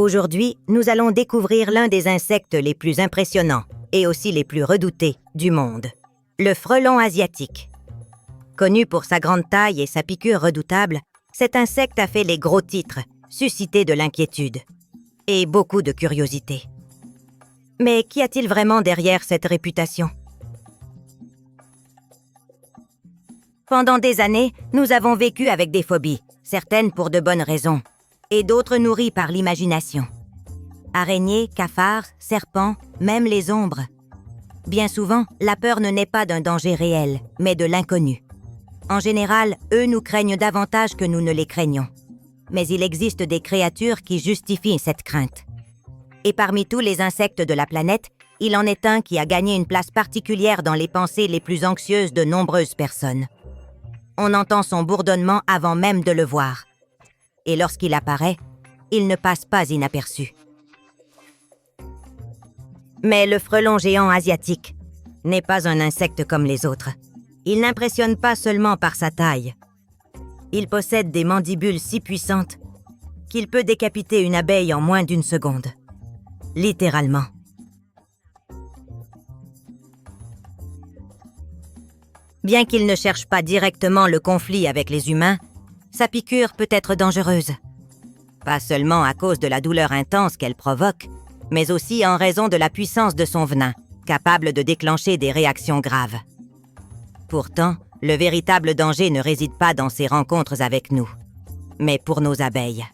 Aujourd'hui, nous allons découvrir l'un des insectes les plus impressionnants et aussi les plus redoutés du monde, le frelon asiatique. Connu pour sa grande taille et sa piqûre redoutable, cet insecte a fait les gros titres, suscité de l'inquiétude et beaucoup de curiosité. Mais qu'y a-t-il vraiment derrière cette réputation? Pendant des années, nous avons vécu avec des phobies, certaines pour de bonnes raisons, et d'autres nourries par l'imagination. Araignées, cafards, serpents, même les ombres. Bien souvent, la peur ne naît pas d'un danger réel, mais de l'inconnu. En général, eux nous craignent davantage que nous ne les craignons. Mais il existe des créatures qui justifient cette crainte. Et parmi tous les insectes de la planète, il en est un qui a gagné une place particulière dans les pensées les plus anxieuses de nombreuses personnes. On entend son bourdonnement avant même de le voir. Et lorsqu'il apparaît, il ne passe pas inaperçu. Mais le frelon géant asiatique n'est pas un insecte comme les autres. Il n'impressionne pas seulement par sa taille. Il possède des mandibules si puissantes qu'il peut décapiter une abeille en moins d'une seconde. Littéralement. Bien qu'il ne cherche pas directement le conflit avec les humains, sa piqûre peut être dangereuse. Pas seulement à cause de la douleur intense qu'elle provoque, mais aussi en raison de la puissance de son venin, capable de déclencher des réactions graves. Pourtant, le véritable danger ne réside pas dans ces rencontres avec nous, mais pour nos abeilles.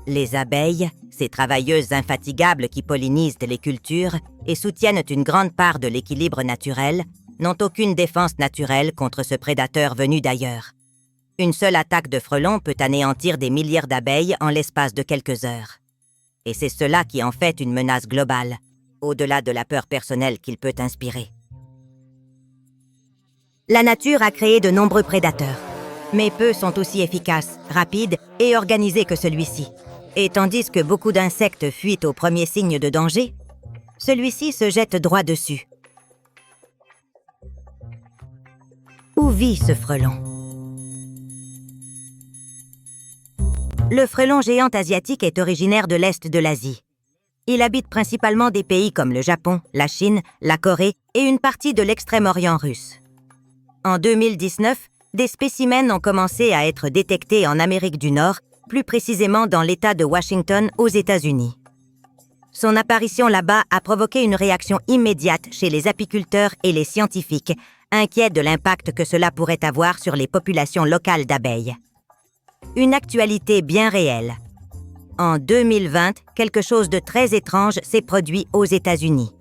Les abeilles, ces travailleuses infatigables qui pollinisent les cultures et soutiennent une grande part de l'équilibre naturel, n'ont aucune défense naturelle contre ce prédateur venu d'ailleurs. Une seule attaque de frelon peut anéantir des milliers d'abeilles en l'espace de quelques heures. Et c'est cela qui en fait une menace globale, au-delà de la peur personnelle qu'il peut inspirer. La nature a créé de nombreux prédateurs, mais peu sont aussi efficaces, rapides et organisés que celui-ci. Et tandis que beaucoup d'insectes fuient au premier signe de danger, celui-ci se jette droit dessus. Où vit ce frelon? Le frelon géant asiatique est originaire de l'Est de l'Asie. Il habite principalement des pays comme le Japon, la Chine, la Corée et une partie de l'extrême-orient russe. En 2019, des spécimens ont commencé à être détectés en Amérique du Nord, plus précisément dans l'État de Washington aux États-Unis. Son apparition là-bas a provoqué une réaction immédiate chez les apiculteurs et les scientifiques, inquiets de l'impact que cela pourrait avoir sur les populations locales d'abeilles. Une actualité bien réelle. En 2020, quelque chose de très étrange s'est produit aux États-Unis.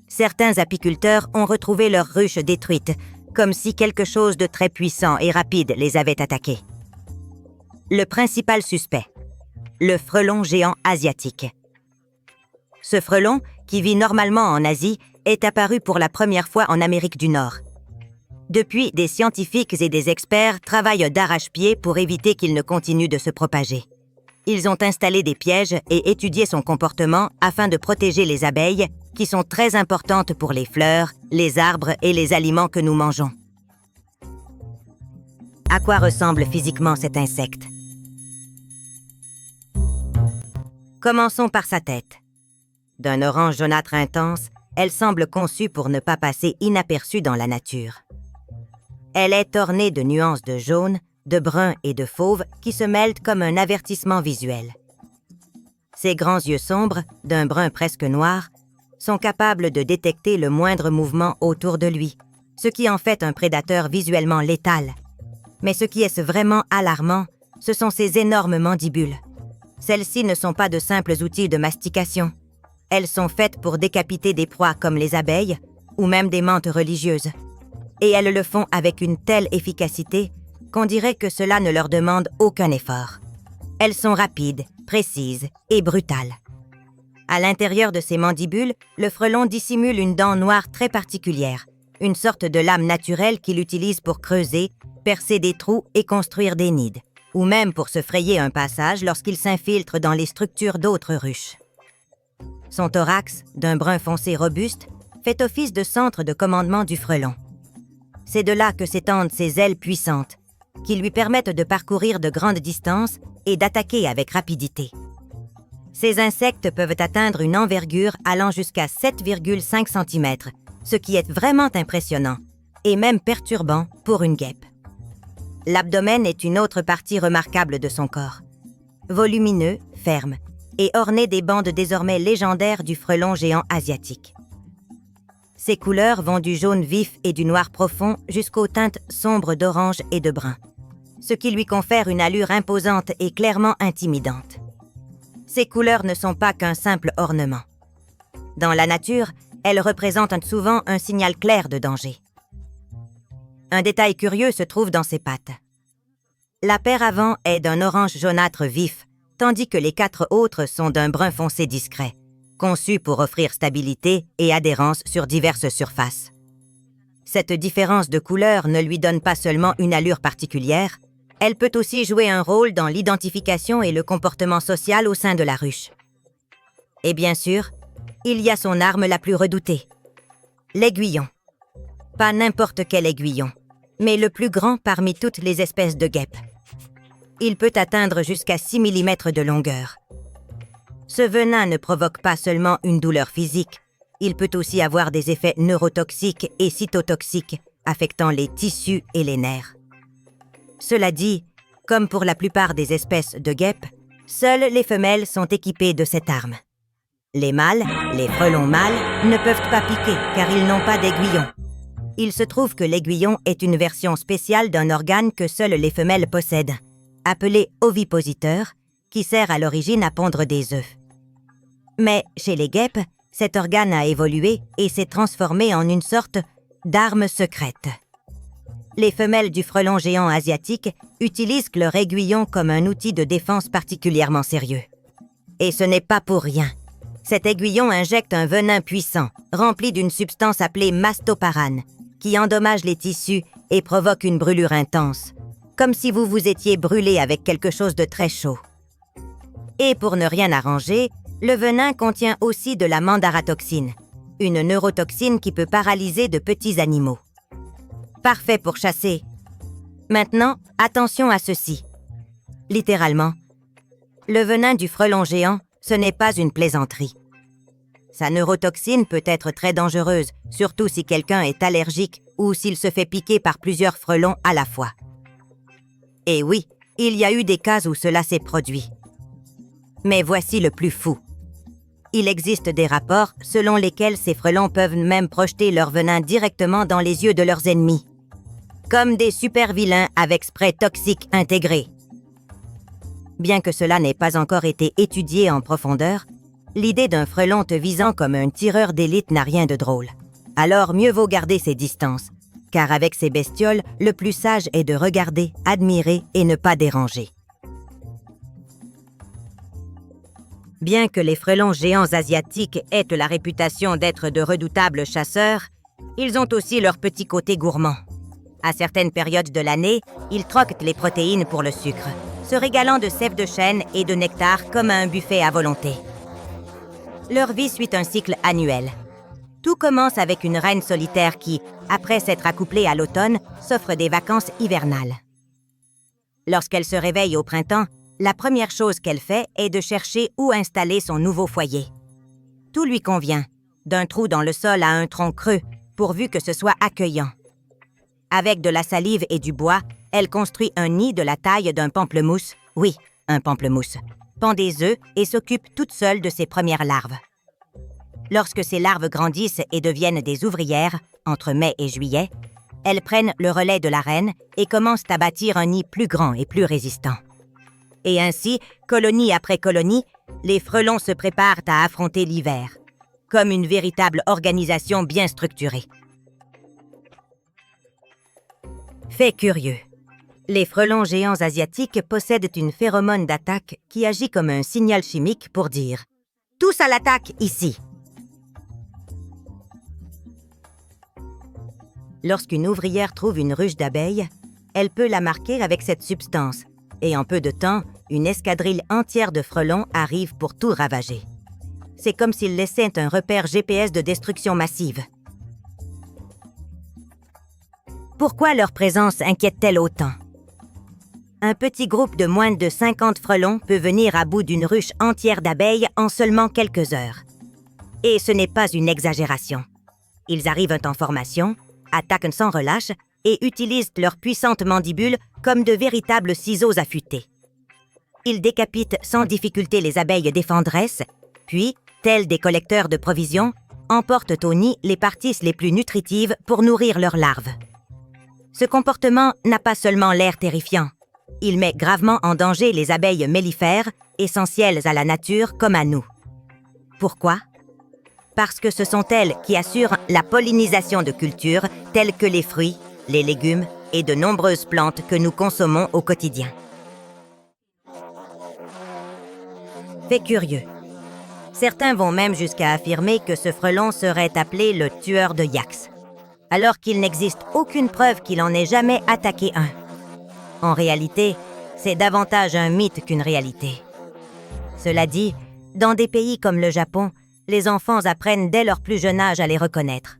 Certains apiculteurs ont retrouvé leurs ruches détruites, comme si quelque chose de très puissant et rapide les avait attaqués. Le principal suspect, le frelon géant asiatique. Ce frelon, qui vit normalement en Asie, est apparu pour la première fois en Amérique du Nord. Depuis, des scientifiques et des experts travaillent d'arrache-pied pour éviter qu'il ne continue de se propager. Ils ont installé des pièges et étudié son comportement afin de protéger les abeilles, qui sont très importantes pour les fleurs, les arbres et les aliments que nous mangeons. À quoi ressemble physiquement cet insecte? Commençons par sa tête. D'un orange jaunâtre intense, elle semble conçue pour ne pas passer inaperçue dans la nature. Elle est ornée de nuances de jaune, de brun et de fauve qui se mêlent comme un avertissement visuel. Ses grands yeux sombres, d'un brun presque noir, sont capables de détecter le moindre mouvement autour de lui, ce qui en fait un prédateur visuellement létal. Mais ce qui est vraiment alarmant, ce sont ses énormes mandibules. Celles-ci ne sont pas de simples outils de mastication. Elles sont faites pour décapiter des proies comme les abeilles ou même des mantes religieuses. Et elles le font avec une telle efficacité qu'on dirait que cela ne leur demande aucun effort. Elles sont rapides, précises et brutales. À l'intérieur de ses mandibules, le frelon dissimule une dent noire très particulière, une sorte de lame naturelle qu'il utilise pour creuser, percer des trous et construire des nids, ou même pour se frayer un passage lorsqu'il s'infiltre dans les structures d'autres ruches. Son thorax, d'un brun foncé robuste, fait office de centre de commandement du frelon. C'est de là que s'étendent ses ailes puissantes, qui lui permettent de parcourir de grandes distances et d'attaquer avec rapidité. Ces insectes peuvent atteindre une envergure allant jusqu'à 7,5 cm, ce qui est vraiment impressionnant, et même perturbant pour une guêpe. L'abdomen est une autre partie remarquable de son corps. Volumineux, ferme, et orné des bandes désormais légendaires du frelon géant asiatique. Ses couleurs vont du jaune vif et du noir profond jusqu'aux teintes sombres d'orange et de brun, ce qui lui confère une allure imposante et clairement intimidante. Ces couleurs ne sont pas qu'un simple ornement. Dans la nature, elles représentent souvent un signal clair de danger. Un détail curieux se trouve dans ses pattes. La paire avant est d'un orange jaunâtre vif, tandis que les 4 autres sont d'un brun foncé discret, conçus pour offrir stabilité et adhérence sur diverses surfaces. Cette différence de couleur ne lui donne pas seulement une allure particulière, elle peut aussi jouer un rôle dans l'identification et le comportement social au sein de la ruche. Et bien sûr, il y a son arme la plus redoutée, l'aiguillon. Pas n'importe quel aiguillon, mais le plus grand parmi toutes les espèces de guêpes. Il peut atteindre jusqu'à 6 mm de longueur. Ce venin ne provoque pas seulement une douleur physique, il peut aussi avoir des effets neurotoxiques et cytotoxiques, affectant les tissus et les nerfs. Cela dit, comme pour la plupart des espèces de guêpes, seules les femelles sont équipées de cette arme. Les mâles, les frelons mâles, ne peuvent pas piquer car ils n'ont pas d'aiguillon. Il se trouve que l'aiguillon est une version spéciale d'un organe que seules les femelles possèdent, appelé ovipositeur, qui sert à l'origine à pondre des œufs. Mais chez les guêpes, cet organe a évolué et s'est transformé en une sorte d'arme secrète. Les femelles du frelon géant asiatique utilisent leur aiguillon comme un outil de défense particulièrement sérieux. Et ce n'est pas pour rien. Cet aiguillon injecte un venin puissant, rempli d'une substance appelée mastoparane, qui endommage les tissus et provoque une brûlure intense, comme si vous vous étiez brûlé avec quelque chose de très chaud. Et pour ne rien arranger, le venin contient aussi de la mandaratoxine, une neurotoxine qui peut paralyser de petits animaux. Parfait pour chasser. Maintenant, attention à ceci. Littéralement, le venin du frelon géant, ce n'est pas une plaisanterie. Sa neurotoxine peut être très dangereuse, surtout si quelqu'un est allergique ou s'il se fait piquer par plusieurs frelons à la fois. Et oui, il y a eu des cas où cela s'est produit. Mais voici le plus fou. Il existe des rapports selon lesquels ces frelons peuvent même projeter leur venin directement dans les yeux de leurs ennemis, comme des super-vilains avec spray toxique intégré. Bien que cela n'ait pas encore été étudié en profondeur, l'idée d'un frelon te visant comme un tireur d'élite n'a rien de drôle. Alors mieux vaut garder ses distances, car avec ces bestioles, le plus sage est de regarder, admirer et ne pas déranger. Bien que les frelons géants asiatiques aient la réputation d'être de redoutables chasseurs, ils ont aussi leur petit côté gourmand. À certaines périodes de l'année, ils troquent les protéines pour le sucre, se régalant de sève de chêne et de nectar comme à un buffet à volonté. Leur vie suit un cycle annuel. Tout commence avec une reine solitaire qui, après s'être accouplée à l'automne, s'offre des vacances hivernales. Lorsqu'elle se réveille au printemps, la première chose qu'elle fait est de chercher où installer son nouveau foyer. Tout lui convient, d'un trou dans le sol à un tronc creux, pourvu que ce soit accueillant. Avec de la salive et du bois, elle construit un nid de la taille d'un pamplemousse, oui, un pamplemousse, pond des œufs et s'occupe toute seule de ses premières larves. Lorsque ces larves grandissent et deviennent des ouvrières, entre mai et juillet, elles prennent le relais de la reine et commencent à bâtir un nid plus grand et plus résistant. Et ainsi, colonie après colonie, les frelons se préparent à affronter l'hiver, comme une véritable organisation bien structurée. Fait curieux. Les frelons géants asiatiques possèdent une phéromone d'attaque qui agit comme un signal chimique pour dire « Tous à l'attaque ici !» Lorsqu'une ouvrière trouve une ruche d'abeilles, elle peut la marquer avec cette substance, et en peu de temps, une escadrille entière de frelons arrive pour tout ravager. C'est comme s'ils laissaient un repère GPS de destruction massive. Pourquoi leur présence inquiète-t-elle autant? un petit groupe de moins de 50 frelons peut venir à bout d'une ruche entière d'abeilles en seulement quelques heures. Et ce n'est pas une exagération. Ils arrivent en formation, attaquent sans relâche et utilisent leurs puissantes mandibules comme de véritables ciseaux affûtés. Ils décapitent sans difficulté les abeilles défenderesses, puis, tels des collecteurs de provisions, emportent au nid les parties les plus nutritives pour nourrir leurs larves. Ce comportement n'a pas seulement l'air terrifiant. Il met gravement en danger les abeilles mellifères, essentielles à la nature comme à nous. Pourquoi? Parce que ce sont elles qui assurent la pollinisation de cultures telles que les fruits, les légumes et de nombreuses plantes que nous consommons au quotidien. Fait curieux. Certains vont même jusqu'à affirmer que ce frelon serait appelé le tueur de yaks, alors qu'il n'existe aucune preuve qu'il en ait jamais attaqué un. En réalité, c'est davantage un mythe qu'une réalité. Cela dit, dans des pays comme le Japon, les enfants apprennent dès leur plus jeune âge à les reconnaître.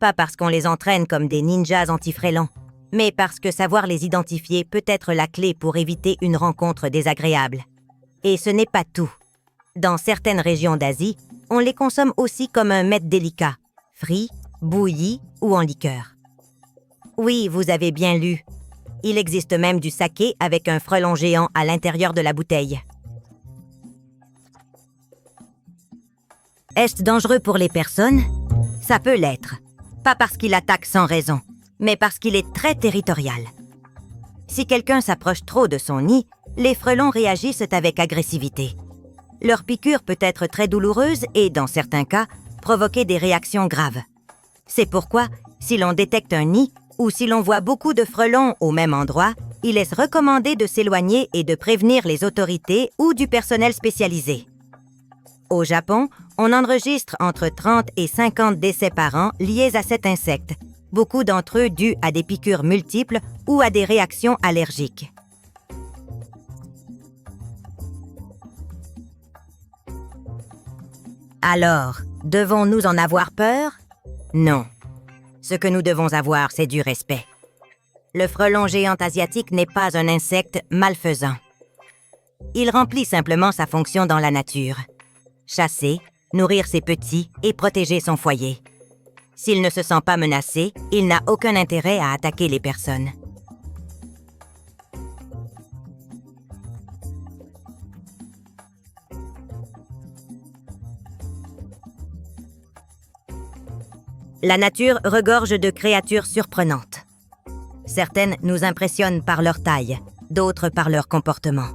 Pas parce qu'on les entraîne comme des ninjas anti-frélons, mais parce que savoir les identifier peut être la clé pour éviter une rencontre désagréable. Et ce n'est pas tout. Dans certaines régions d'Asie, on les consomme aussi comme un mets délicat, frit, bouilli ou en liqueur. Oui, vous avez bien lu. Il existe même du saké avec un frelon géant à l'intérieur de la bouteille. Est-ce dangereux pour les personnes? Ça peut l'être. Pas parce qu'il attaque sans raison, mais parce qu'il est très territorial. Si quelqu'un s'approche trop de son nid, les frelons réagissent avec agressivité. Leur piqûre peut être très douloureuse et, dans certains cas, provoquer des réactions graves. C'est pourquoi, si l'on détecte un nid ou si l'on voit beaucoup de frelons au même endroit, il est recommandé de s'éloigner et de prévenir les autorités ou du personnel spécialisé. Au Japon, on enregistre entre 30 et 50 décès par an liés à cet insecte, beaucoup d'entre eux dus à des piqûres multiples ou à des réactions allergiques. Alors, devons-nous en avoir peur? Non. Ce que nous devons avoir, c'est du respect. Le frelon géant asiatique n'est pas un insecte malfaisant. Il remplit simplement sa fonction dans la nature. Chasser, nourrir ses petits et protéger son foyer. S'il ne se sent pas menacé, il n'a aucun intérêt à attaquer les personnes. La nature regorge de créatures surprenantes. Certaines nous impressionnent par leur taille, d'autres par leur comportement.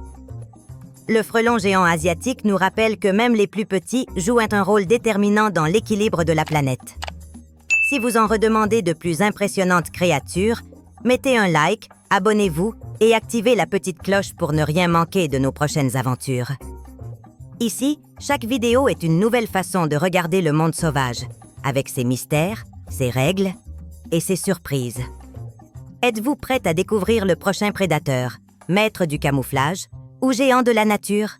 Le frelon géant asiatique nous rappelle que même les plus petits jouent un rôle déterminant dans l'équilibre de la planète. Si vous en redemandez de plus impressionnantes créatures, mettez un like, abonnez-vous et activez la petite cloche pour ne rien manquer de nos prochaines aventures. Ici, chaque vidéo est une nouvelle façon de regarder le monde sauvage, avec ses mystères, ses règles et ses surprises. Êtes-vous prête à découvrir le prochain prédateur, maître du camouflage ou géant de la nature?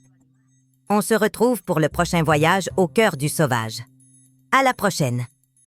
On se retrouve pour le prochain voyage au cœur du sauvage. À la prochaine!